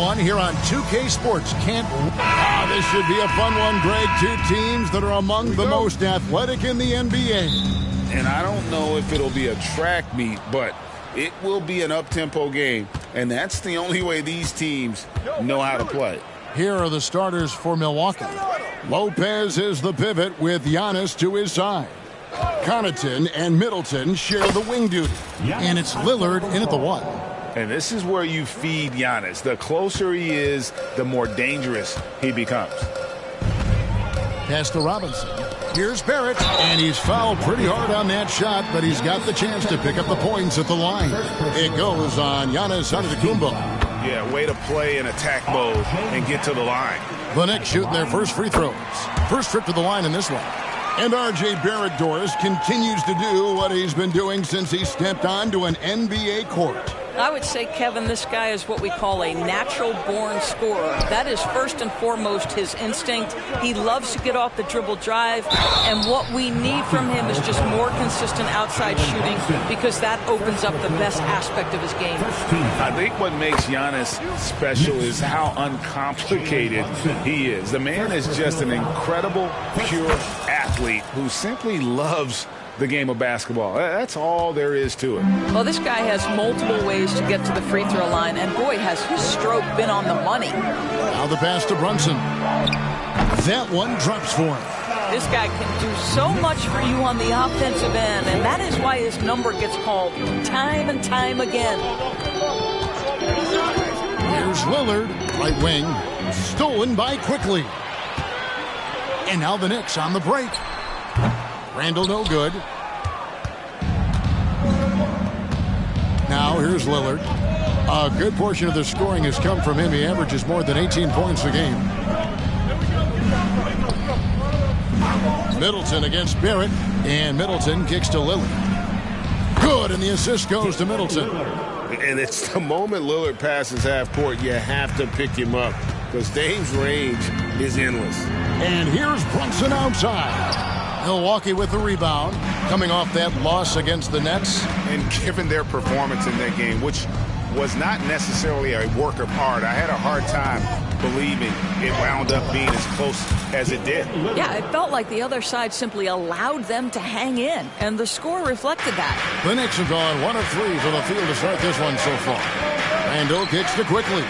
1 here on 2K Sports. This should be a fun one, Greg. Two teams that are among the most athletic in the NBA. And I don't know if it'll be a track meet, but it will be an up-tempo game. And that's the only way these teams know how to play. Here are the starters for Milwaukee. Lopez is the pivot with Giannis to his side. Connaughton and Middleton share the wing duty. And it's Lillard in at the 1. And this is where you feed Giannis. The closer he is, the more dangerous he becomes. Pass to Robinson. Here's Barrett. And he's fouled pretty hard on that shot, but he's got the chance to pick up the points at the line. It goes on Giannis Antetokounmpo. Yeah, way to play in attack mode and get to the line. The Knicks shooting their first free throws. First trip to the line in this one. And R.J. Barrett, Doris, continues to do what he's been doing since he stepped onto an NBA court. I would say, Kevin, this guy is what we call a natural-born scorer. That is first and foremost his instinct. He loves to get off the dribble drive, and what we need from him is just more consistent outside shooting because that opens up the best aspect of his game. I think what makes Giannis special is how uncomplicated he is. The man is just an incredible, pure athlete who simply loves the game of basketball. That's all there is to it. Well, this guy has multiple ways to get to the free throw line, and boy, has his stroke been on the money. Now the pass to Brunson. That one drops for him. This guy can do so much for you on the offensive end, and that is why his number gets called time and time again. Here's Lillard, right wing, stolen by Quickly. And now the Knicks on the break. Randall no good. Now here's Lillard. A good portion of the scoring has come from him. He averages more than 18 points a game. Middleton against Barrett. And Middleton kicks to Lillard. Good, and the assist goes to Middleton. And it's the moment Lillard passes half court, you have to pick him up because Dame's range is endless. And here's Brunson outside. Milwaukee with the rebound, coming off that loss against the Nets. And given their performance in that game, which was not necessarily a work of art, I had a hard time believing it wound up being as close as it did. Yeah, it felt like the other side simply allowed them to hang in, and the score reflected that. The Knicks have gone 1 of 3 from the field to start this one so far. Randall kicks to Quickly.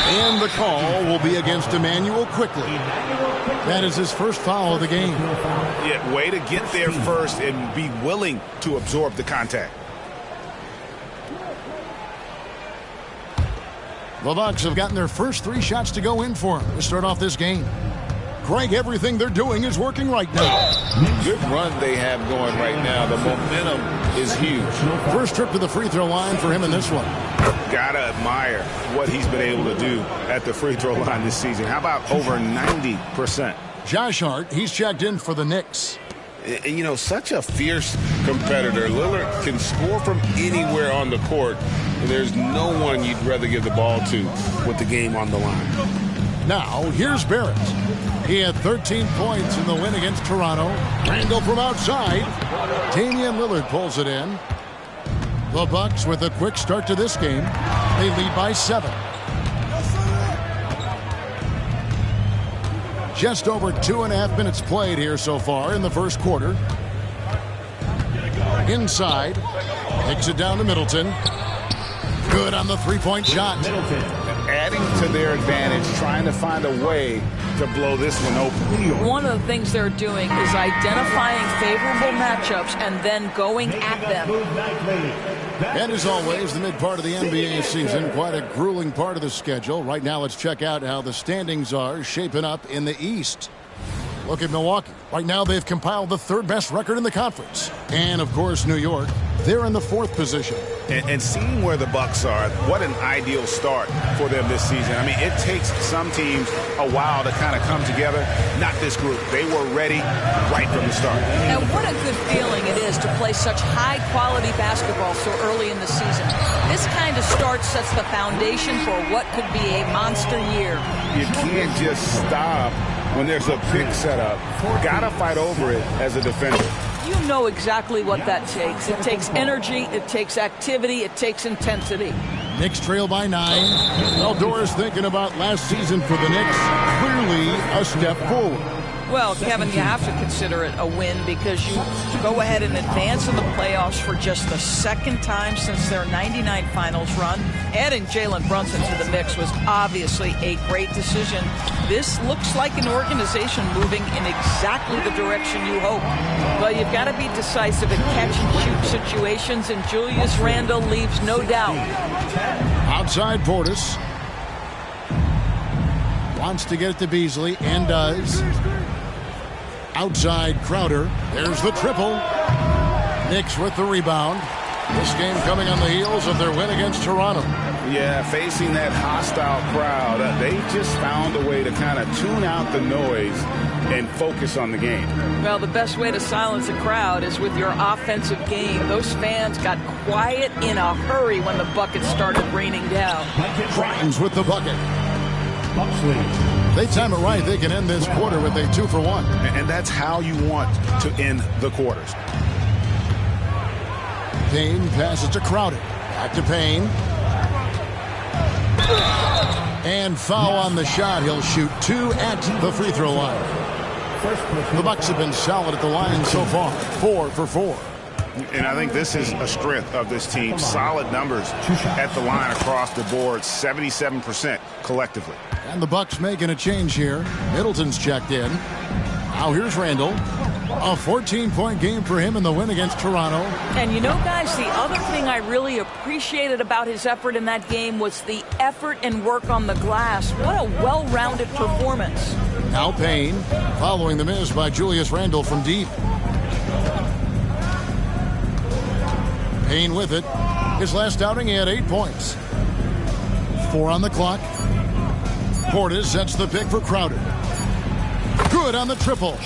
And the call will be against Emmanuel Quickly. That is his first foul of the game. Yeah, way to get there first and be willing to absorb the contact. The Bucks have gotten their first 3 shots to go in for him to start off this game. Greg, everything they're doing is working right now. Good run they have going right now. The momentum is huge. First trip to the free throw line for him in this one. Gotta admire what he's been able to do at the free throw line this season. How about over 90%? Josh Hart, he's checked in for the Knicks. And, you know, such a fierce competitor. Lillard can score from anywhere on the court. And there's no one you'd rather give the ball to with the game on the line. Now, here's Barrett. He had 13 points in the win against Toronto. Randall from outside. Damian Lillard pulls it in. The Bucks with a quick start to this game. They lead by 7. Just over 2.5 minutes played here so far in the first quarter. Inside. Takes it down to Middleton. Good on the three-point shot. Adding to their advantage, trying to find a way to blow this one open. One of the things they're doing is identifying favorable matchups and then going at them. And as always, the mid part of the NBA season, quite a grueling part of the schedule. Right now, let's check out how the standings are shaping up in the East. Look at Milwaukee. Right now, they've compiled the 3rd best record in the conference. And, of course, New York. They're in the 4th position. And seeing where the Bucks are, what an ideal start for them this season. I mean, it takes some teams a while to kind of come together. Not this group. They were ready right from the start. And what a good feeling it is to play such high-quality basketball so early in the season. This kind of start sets the foundation for what could be a monster year. You can't just stop when there's a big setup. Gotta fight over it as a defender. You know exactly what that takes. It takes energy, it takes activity, it takes intensity. Knicks trail by 9. Well, Doris thinking about last season for the Knicks. Clearly a step forward. Well, Kevin, you have to consider it a win because you go ahead and advance in the playoffs for just the second time since their 99 finals run. Adding Jalen Brunson to the mix was obviously a great decision. This looks like an organization moving in exactly the direction you hope. But you've got to be decisive in catch-and-shoot situations, and Julius Randle leaves no doubt. Outside Portis. Wants to get it to Beasley, and does. Outside Crowder. There's the triple. Knicks with the rebound. This game coming on the heels of their win against Toronto. Yeah, facing that hostile crowd, they just found a way to kind of tune out the noise and focus on the game. Well, the best way to silence a crowd is with your offensive game. Those fans got quiet in a hurry when the bucket started raining down. Grimes with the bucket. They time it right, they can end this quarter with a 2-for-1. And that's how you want to end the quarters. Payne passes to Crowder. Back to Payne. And foul on the shot. He'll shoot 2 at the free throw line. The Bucks have been solid at the line so far. 4 for 4. And I think this is a strength of this team. Solid numbers at the line across the board. 77% collectively. And the Bucks making a change here. Middleton's checked in. Now here's Randle. A 14-point game for him in the win against Toronto. And you know, guys, the other thing I really appreciated about his effort in that game was the effort and work on the glass. What a well-rounded performance. Now Payne, following the miss by Julius Randle from deep. Payne with it. His last outing, he had 8 points. 4 on the clock. Portis sets the pick for Crowder. Good on the triple.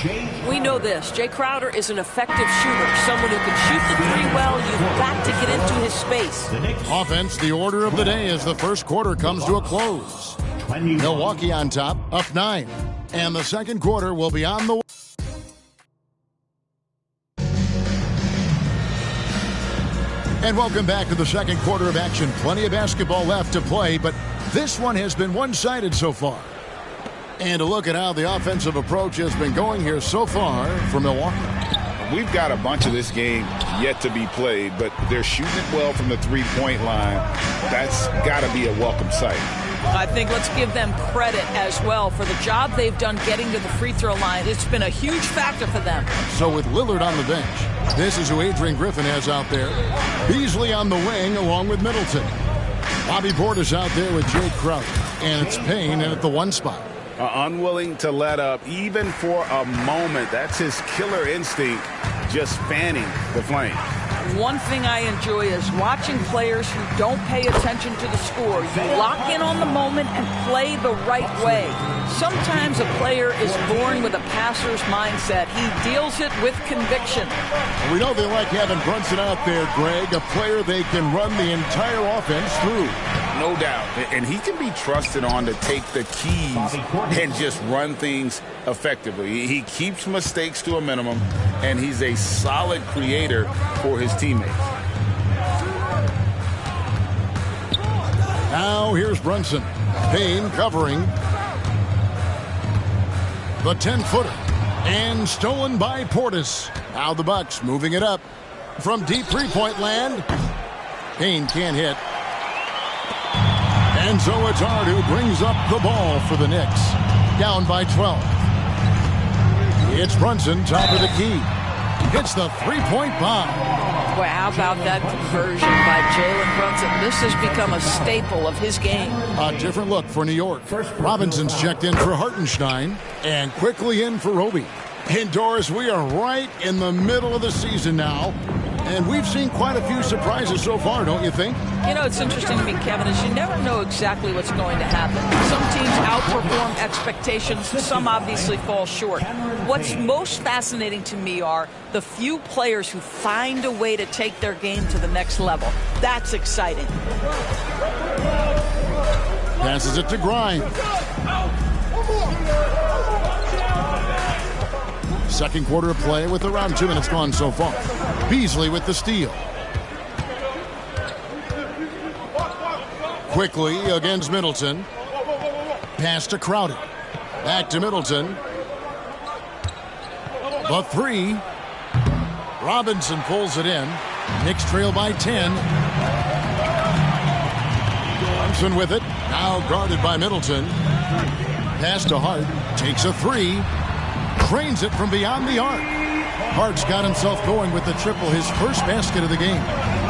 We know this. Jay Crowder is an effective shooter. Someone who can shoot the three well. You've got to get into his space. Offense, the order of the day as the first quarter comes to a close. Milwaukee on top, up 9. And the second quarter will be on the way. And welcome back to the second quarter of action. Plenty of basketball left to play, but this one has been one-sided so far. And a look at how the offensive approach has been going here so far for Milwaukee. We've got a bunch of this game yet to be played, but they're shooting it well from the three-point line. That's got to be a welcome sight. I think let's give them credit as well for the job they've done getting to the free throw line. It's been a huge factor for them. So with Lillard on the bench, this is who Adrian Griffin has out there. Beasley on the wing along with Middleton. Bobby Portis out there with Jay Crowder. And it's Payne in at the 1 spot. Unwilling to let up even for a moment. That's his killer instinct, just fanning the flame. One thing I enjoy is watching players who don't pay attention to the score. You lock in on the moment and play the right way. Sometimes a player is born with a passer's mindset. He deals it with conviction. We know they like having Brunson out there, Greg, a player they can run the entire offense through. No doubt. And he can be trusted on to take the keys and just run things effectively. He keeps mistakes to a minimum, and he's a solid creator for his teammates. Now here's Brunson. Payne covering. The 10-footer. And stolen by Portis. Now the Bucks moving it up. From deep three-point land. Payne can't hit. And so it's Hart who brings up the ball for the Knicks. Down by 12. It's Brunson, top of the key. Hits the three-point bomb. Well, how about that conversion by Jalen Brunson? This has become a staple of his game. A different look for New York. Robinson's checked in for Hartenstein. And quickly in for Roby. And Doris, we are right in the middle of the season now. And we've seen quite a few surprises so far, don't you think? You know, it's interesting to me, Kevin, is you never know exactly what's going to happen. Some teams outperform expectations. Some obviously fall short. What's most fascinating to me are the few players who find a way to take their game to the next level. That's exciting. Passes it to Grimes. Second quarter of play with around 2 minutes gone so far. Beasley with the steal. Quickly against Middleton. Pass to Crowder. Back to Middleton. The three. Robinson pulls it in. Knicks trail by 10. Brunson with it. Now guarded by Middleton. Pass to Hart. Takes a three. Trains it from beyond the arc. Hart's got himself going with the triple, his first basket of the game.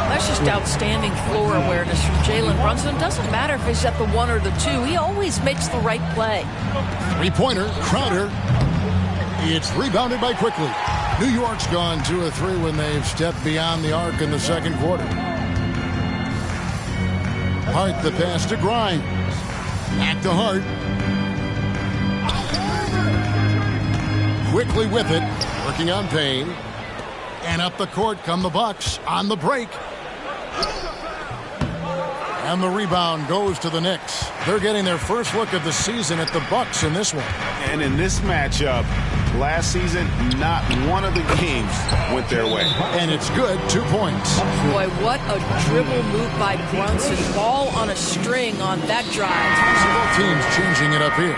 That's just outstanding floor awareness from Jalen Brunson. It doesn't matter if he's at the one or the two. He always makes the right play. Three-pointer, Crowder. It's rebounded by Quickly. New York's gone 2 of 3 when they've stepped beyond the arc in the second quarter. Hart the pass to Grimes. Back to Hart. Quickly with it. Working on Payne. And up the court come the Bucks on the break. And the rebound goes to the Knicks. They're getting their first look of the season at the Bucks in this one. And in this matchup, last season, not one of the games went their way. And it's good, 2 points. Boy, what a dribble move by Brunson. Ball on a string on that drive. So both teams changing it up here.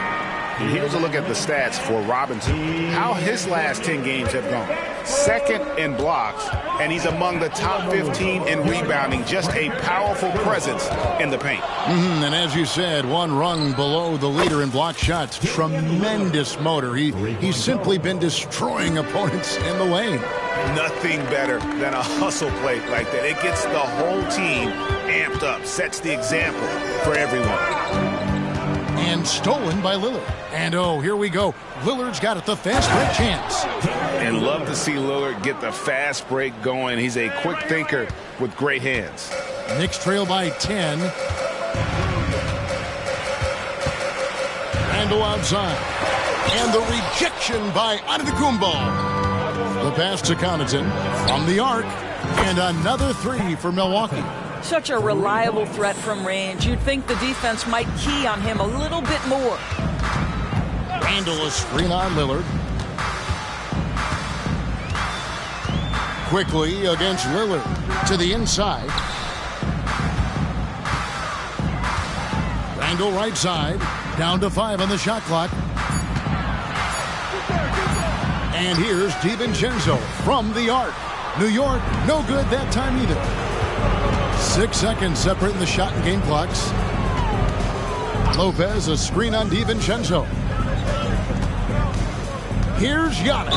And here's a look at the stats for Robinson. How his last 10 games have gone. Second in blocks, and he's among the top 15 in rebounding. Just a powerful presence in the paint. And as you said, one rung below the leader in block shots. Tremendous motor. He's simply been destroying opponents in the lane. Nothing better than a hustle play like that. It gets the whole team amped up, sets the example for everyone. And stolen by Lillard. And oh, here we go. Lillard's got it, the fast break chance. And love to see Lillard get the fast break going. He's a quick thinker with great hands. Knicks trail by 10. Randle outside. And the rejection by Antetokounmpo. The pass to Connaughton from the arc. And another three for Milwaukee. Such a reliable threat from range. You'd think the defense might key on him a little bit more. Randle a screen on Lillard. Quickly against Lillard to the inside. Randle right side. Down to 5 on the shot clock. And here's DiVincenzo from the arc. New York, no good that time either. 6 seconds separating the shot and game clocks. Lopez, a screen on DiVincenzo. Here's Giannis.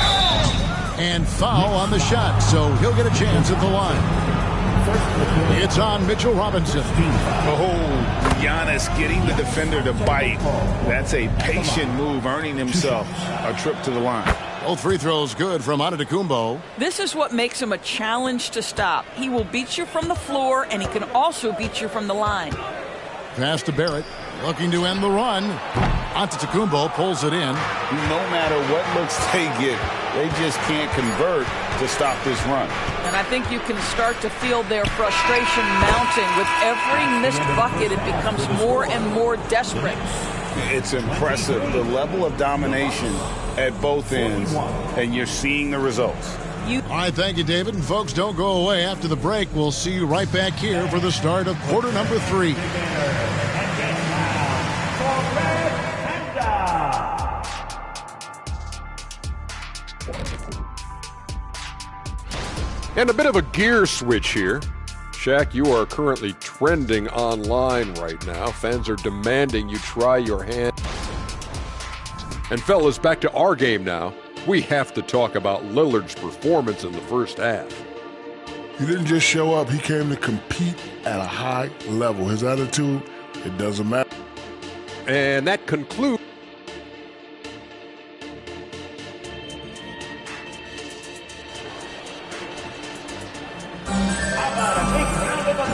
And foul on the shot, so he'll get a chance at the line. It's on Mitchell Robinson. Oh, Giannis getting the defender to bite. That's a patient move, earning himself a trip to the line. Both free throws good from Antetokounmpo. This is what makes him a challenge to stop. He will beat you from the floor, and he can also beat you from the line. Pass to Barrett, looking to end the run. Antetokounmpo pulls it in. No matter what looks they get, they just can't convert to stop this run. And I think you can start to feel their frustration mounting. With every missed bucket, it becomes more and more desperate. It's impressive, the level of domination at both ends, and you're seeing the results. All right, thank you, David. And folks, don't go away. After the break, we'll see you right back here for the start of quarter number 3. And a bit of a gear switch here. Shaq, you are currently trending online right now. Fans are demanding you try your hand. And fellas, back to our game now. We have to talk about Lillard's performance in the first half. He didn't just show up, he came to compete at a high level. His attitude, it doesn't matter. And that concludes.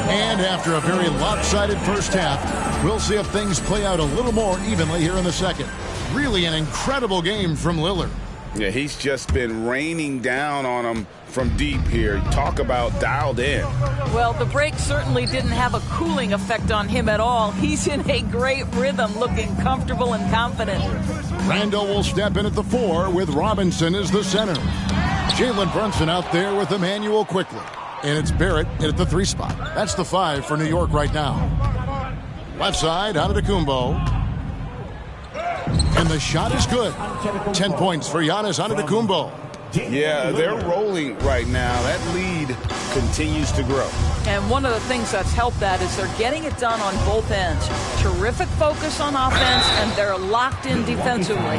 And after a very lopsided first half, we'll see if things play out a little more evenly here in the second. Really an incredible game from Lillard. Yeah, he's just been raining down on him from deep here. Talk about dialed in. Well, the break certainly didn't have a cooling effect on him at all. He's in a great rhythm, looking comfortable and confident. Randle will step in at the 4 with Robinson as the center. Jalen Brunson out there with Emmanuel Quickly. And it's Barrett at the 3 spot. That's the 5 for New York right now. Left side, Antetokounmpo. And the shot is good. 10 points for Giannis Antetokounmpo. Yeah, they're rolling right now. That lead continues to grow. And one of the things that's helped that is they're getting it done on both ends. Terrific focus on offense, and they're locked in defensively.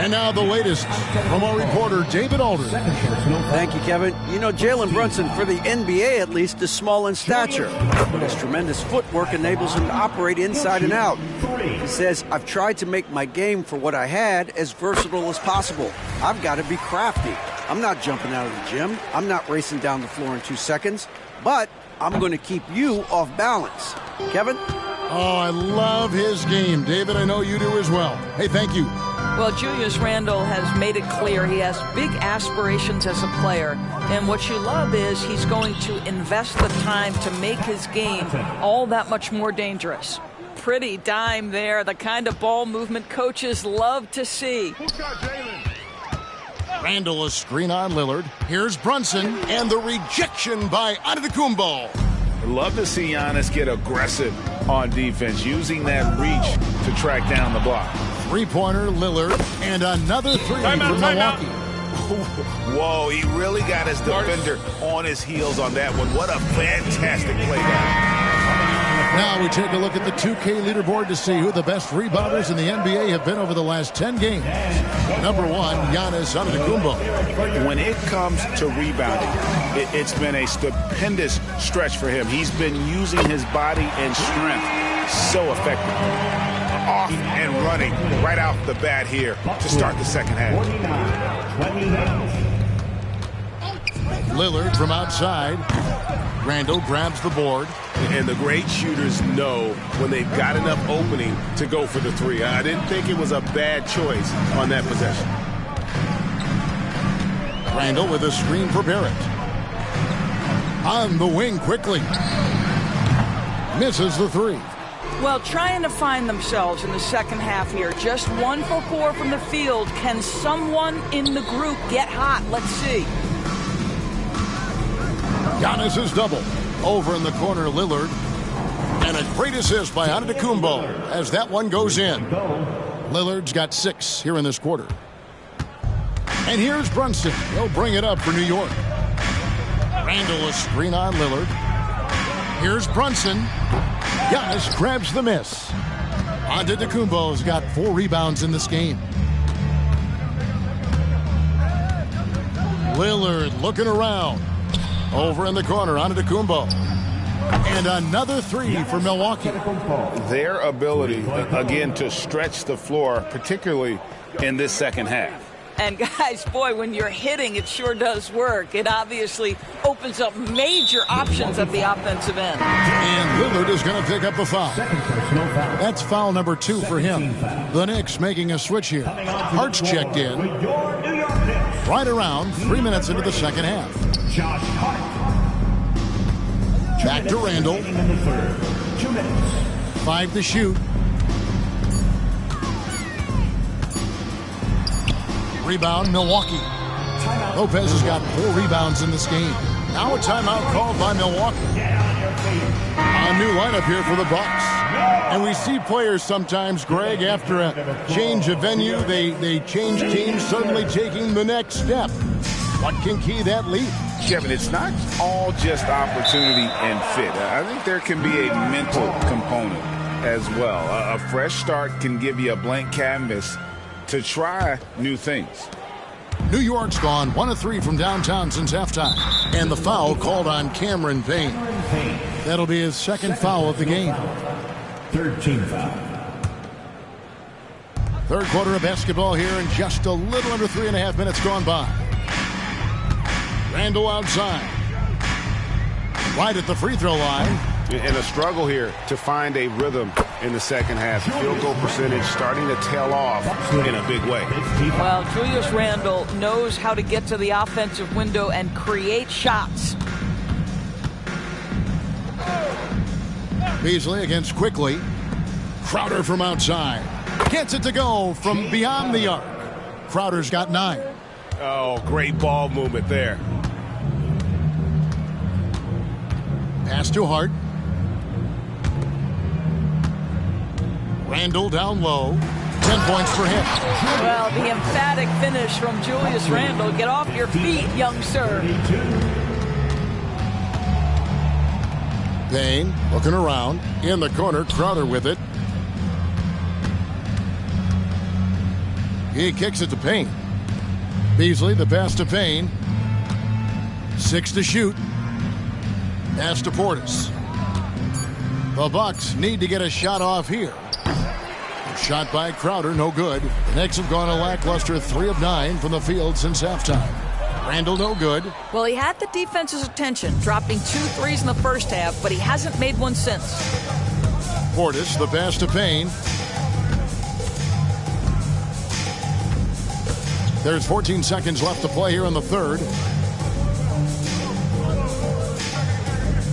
And now the latest from our reporter, David Aldridge. Thank you, Kevin. You know, Jalen Brunson, for the NBA at least, is small in stature, but his tremendous footwork enables him to operate inside and out. He says, I've tried to make my game for what I had as versatile as possible. I've got to be crafty. I'm not jumping out of the gym. I'm not racing down the floor in 2 seconds, but I'm going to keep you off balance. Kevin? Oh, I love his game. David, I know you do as well. Hey, thank you. Well, Julius Randle has made it clear he has big aspirations as a player. And what you love is he's going to invest the time to make his game all that much more dangerous. Pretty dime there, the kind of ball movement coaches love to see. Randle, a screen on Lillard. Here's Brunson, and the rejection by Antetokounmpo. Love to see Giannis get aggressive on defense, using that reach to track down the block. Three-pointer, Lillard, and another three from Milwaukee. Whoa, he really got his defender on his heels on that one. What a fantastic play by. Now we take a look at the 2K leaderboard to see who the best rebounders in the NBA have been over the last 10 games. Number one, Giannis Antetokounmpo. When it comes to rebounding, it's been a stupendous stretch for him. He's been using his body and strength so effectively. Off and running right out the bat here to start the second half. Lillard from outside. Randle grabs the board. And the great shooters know when they've got enough opening to go for the three. I didn't think it was a bad choice on that possession. Randle with a screen for Barrett. On the wing quickly. Misses the three. Well, trying to find themselves in the second half here. Just 1 for 4 from the field. Can someone in the group get hot? Let's see. Giannis is double. Over in the corner, Lillard. And a great assist by Antetokounmpo as that one goes in. Lillard's got 6 here in this quarter. And here's Brunson. He'll bring it up for New York. Randle, a screen on Lillard. Here's Brunson. Giannis grabs the miss. Antetokounmpo's got 4 rebounds in this game. Lillard looking around. Over in the corner, Antetokounmpo. And another 3 for Milwaukee. Their ability, again, to stretch the floor, particularly in this second half. And guys, boy, when you're hitting, it sure does work. It obviously opens up major options at the offensive end. And Lillard is going to pick up a foul. That's foul number 2 for him. The Knicks making a switch here. Hart's checked in. Right around 3 minutes into the second half. Back to Randle. 5 to shoot. Rebound, Milwaukee. Lopez has got 4 rebounds in this game. Now a timeout called by Milwaukee. A new lineup here for the Bucks. And we see players sometimes, Greg, after a change of venue, they change teams, suddenly taking the next step. What can key that lead? Kevin, it's not all just opportunity and fit. I think there can be a mental component as well. A fresh start can give you a blank canvas to try new things. New York's gone 1 of 3 from downtown since halftime. And the foul called on Cameron Payne. That'll be his second foul of the game. 13 foul. Third quarter of basketball here, and just a little under 3.5 minutes gone by. Randle outside. Right at the free throw line. And a struggle here to find a rhythm in the second half. Field goal percentage starting to tail off in a big way. Well, Julius Randle knows how to get to the offensive window and create shots. Beasley against Quickly. Crowder from outside. Gets it to go from beyond the arc. Crowder's got 9. Oh, great ball movement there. Pass to Hart. Randall down low. 10 points for him. Well, the emphatic finish from Julius Randle. Get off your feet, young sir. Payne looking around. In the corner, Crowder with it. He kicks it to Payne. Beasley, the pass to Payne. 6 to shoot. Pass to Portis. The Bucks need to get a shot off here. Shot by Crowder, no good. The Knicks have gone a lackluster 3 of 9 from the field since halftime. Randall, no good. Well, he had the defense's attention, dropping 2 threes in the first half, but he hasn't made one since. Portis, the pass to Payne. There's 14 seconds left to play here in the third.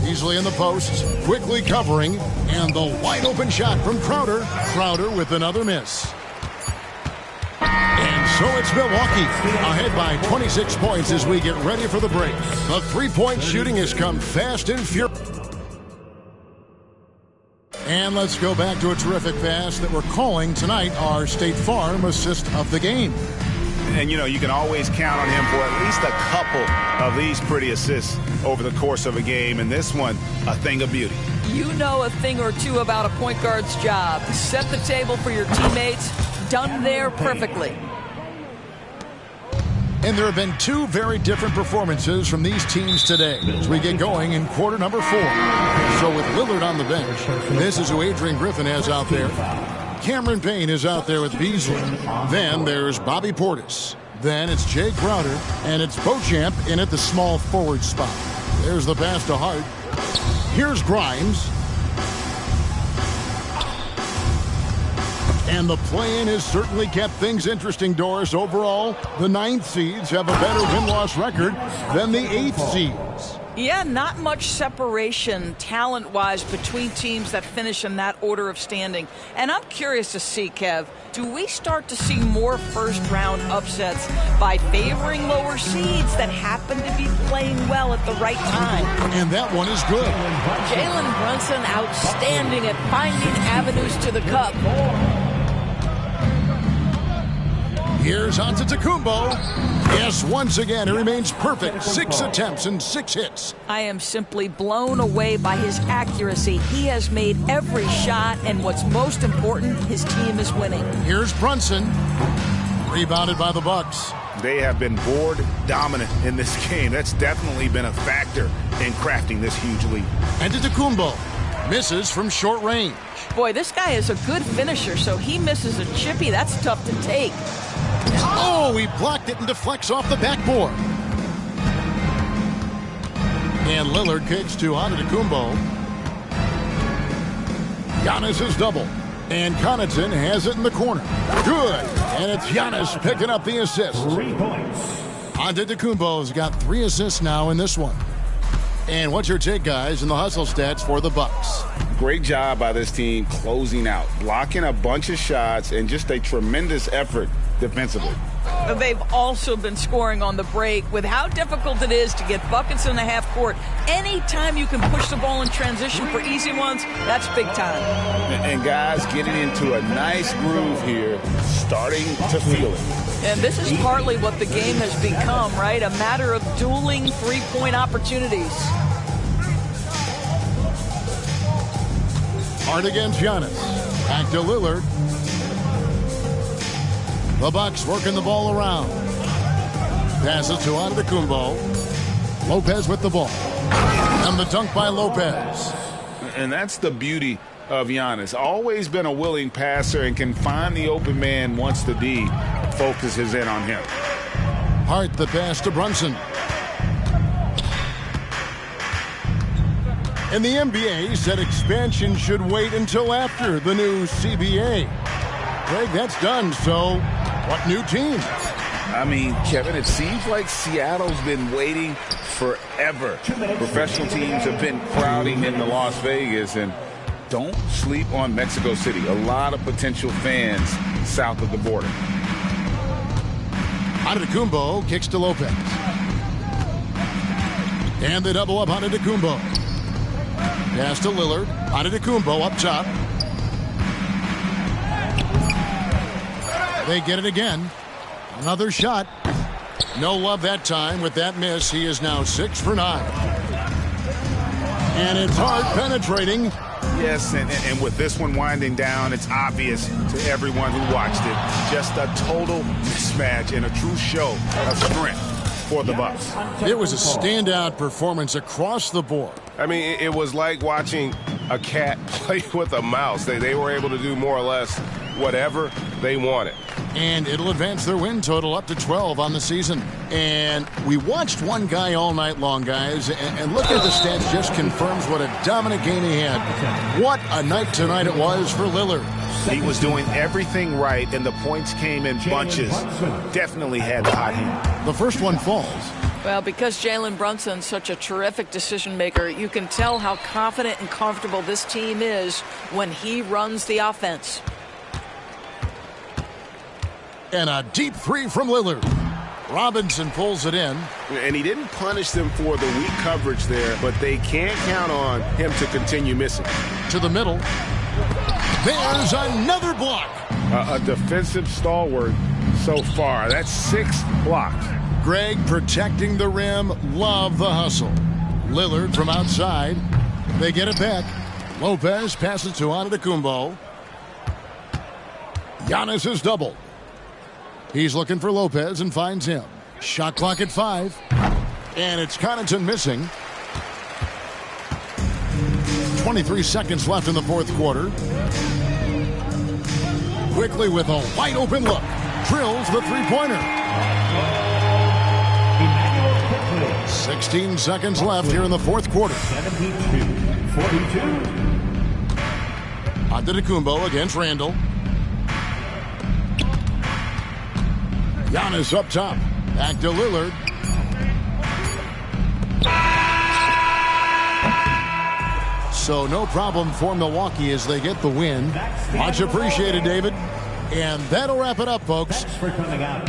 Easily in the post, quickly covering, and the wide open shot from Crowder. Crowder with another miss. And so it's Milwaukee ahead by 26 points as we get ready for the break. The three-point shooting has come fast and furious. And let's go back to a terrific pass that we're calling tonight our State Farm assist of the game. And, you know, you can always count on him for at least a couple of these pretty assists over the course of a game. And this one, a thing of beauty. You know a thing or two about a point guard's job. Set the table for your teammates. Done there perfectly. And there have been 2 very different performances from these teams today as we get going in quarter number 4. So with Lillard on the bench, this is who Adrian Griffin has out there. Cameron Payne is out there with Beasley. Then there's Bobby Portis. Then it's Jay Crowder, and it's Beauchamp in at the small forward spot. There's the pass to Hart. Here's Grimes. And the play-in has certainly kept things interesting, Doris. Overall, the 9th seeds have a better win-loss record than the 8th seeds. Yeah, not much separation talent-wise between teams that finish in that order of standing. And I'm curious to see, Kev, do we start to see more first-round upsets by favoring lower seeds that happen to be playing well at the right time? And that one is good. Jalen Brunson outstanding at finding avenues to the cup. Here's Antetokounmpo. Yes, once again, he remains perfect. 6 attempts and 6 hits. I am simply blown away by his accuracy. He has made every shot, and what's most important, his team is winning. Here's Brunson. Rebounded by the Bucks. They have been board dominant in this game. That's definitely been a factor in crafting this huge lead. Antetokounmpo misses from short range. Boy, this guy is a good finisher, so he misses a chippy. That's tough to take. Oh, he blocked it and deflects off the backboard. And Lillard kicks to Antetokounmpo. Giannis is double. And Connaughton has it in the corner. Good. And it's Giannis picking up the assist. 3 points. Antetokounmpo's got 3 assists now in this one. And what's your take, guys, in the hustle stats for the Bucks? Great job by this team closing out, blocking a bunch of shots, and just a tremendous effort defensively. They've also been scoring on the break. With how difficult it is to get buckets in the half court, anytime you can push the ball in transition for easy ones, that's big time. And guys getting into a nice groove here, starting to feel it. And this is partly what the game has become, right? A matter of dueling three-point opportunities. Hard against Giannis. Back to Lillard. The Bucks working the ball around. Passes to Antetokounmpo. Lopez with the ball. And the dunk by Lopez. And that's the beauty of Giannis. Always been a willing passer and can find the open man once the D focuses in on him. Hart the pass to Brunson. And the NBA said expansion should wait until after the new CBA. Greg, that's done, so what new team? I mean, Kevin, it seems like Seattle's been waiting forever. Professional teams have been crowding into Las Vegas, and don't sleep on Mexico City. A lot of potential fans south of the border. Antetokounmpo kicks to Lopez. And they double up Antetokounmpo. Pass to Lillard. Antetokounmpo up top. They get it again. Another shot. No love that time. With that miss, he is now 6 for 9. And it's hard penetrating. Yes, and with this one winding down, it's obvious to everyone who watched it. Just a total mismatch and a true show of strength for the Bucks. It was a standout performance across the board. I mean, it was like watching a cat play with a mouse. They were able to do more or less whatever they wanted. And it'll advance their win total up to 12 on the season. And we watched one guy all night long, guys, and look at the stats, just confirms what a dominant game he had. What a night tonight it was for Lillard. He was doing everything right, and the points came in bunches. Definitely had the hot hand. The first one falls. Well, because Jalen Brunson's such a terrific decision maker, you can tell how confident and comfortable this team is when he runs the offense. And a deep three from Lillard. Robinson pulls it in. And he didn't punish them for the weak coverage there, but they can't count on him to continue missing. To the middle. There's another block. A defensive stalwart so far. That's 6 blocks. Greg protecting the rim. Love the hustle. Lillard from outside. They get it back. Lopez passes to Antetokounmpo. Giannis is doubled. He's looking for Lopez and finds him. Shot clock at 5. And it's Connaughton missing. 23 seconds left in the fourth quarter. Quickly with a wide open look. Drills the three-pointer. 16 seconds left here in the fourth quarter. 72-42. Antetokounmpo against Randall. Giannis up top. Back to Lillard. So no problem for Milwaukee as they get the win. Much appreciated, David. And that'll wrap it up, folks. Thanks for coming out.